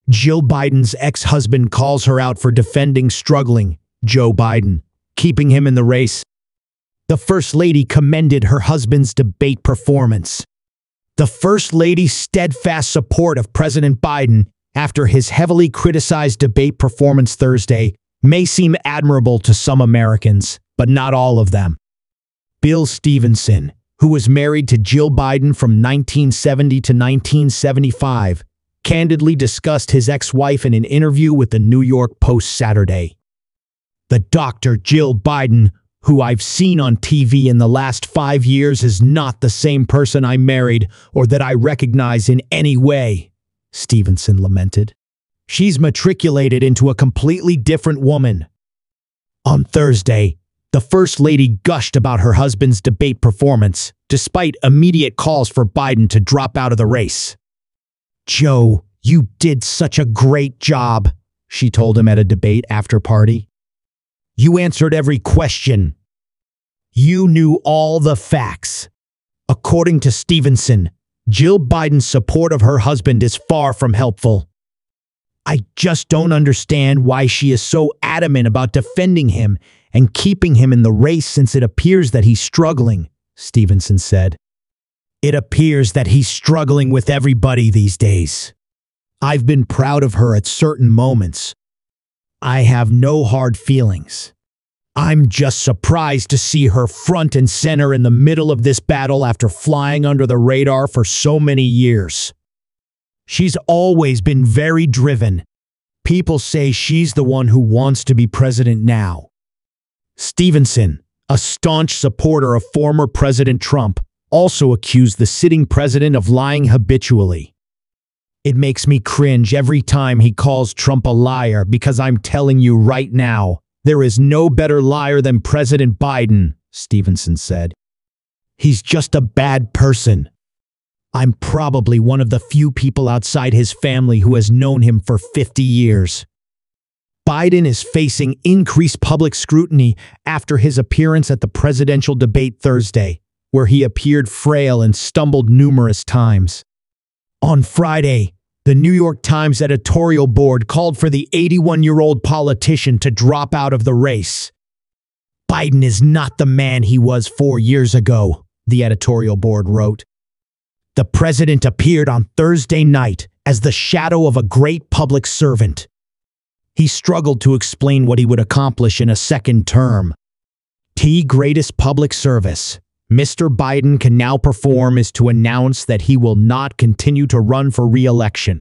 Jill Biden's ex-husband calls her out for defending struggling Joe Biden, keeping him in the race. The First Lady commended her husband's debate performance. The First Lady's steadfast support of President Biden after his heavily criticized debate performance Thursday may seem admirable to some Americans, but not all of them. Bill Stevenson, who was married to Jill Biden from 1970 to 1975, candidly discussed his ex-wife in an interview with the New York Post Saturday. The Dr. Jill Biden, who I've seen on TV in the last 5 years, is not the same person I married or that I recognize in any way, Stevenson lamented. She's matriculated into a completely different woman. On Thursday, the First Lady gushed about her husband's debate performance, despite immediate calls for Biden to drop out of the race. "Joe, you did such a great job," she told him at a debate after party. "You answered every question. You knew all the facts." According to Stevenson, Jill Biden's support of her husband is far from helpful. "I just don't understand why she is so adamant about defending him and keeping him in the race since it appears that he's struggling," Stevenson said. "It appears that he's struggling with everybody these days. I've been proud of her at certain moments. I have no hard feelings. I'm just surprised to see her front and center in the middle of this battle after flying under the radar for so many years. She's always been very driven. People say she's the one who wants to be president now." Stevenson, a staunch supporter of former President Trump, also accused the sitting president of lying habitually. "It makes me cringe every time he calls Trump a liar because I'm telling you right now, there is no better liar than President Biden," Stevenson said. "He's just a bad person. I'm probably one of the few people outside his family who has known him for 50 years. Biden is facing increased public scrutiny after his appearance at the presidential debate Thursday, where he appeared frail and stumbled numerous times. On Friday, the New York Times editorial board called for the 81-year-old politician to drop out of the race. "Biden is not the man he was 4 years ago," the editorial board wrote. "The president appeared on Thursday night as the shadow of a great public servant. He struggled to explain what he would accomplish in a second term. The greatest public service Mr. Biden can now perform is to announce that he will not continue to run for re-election."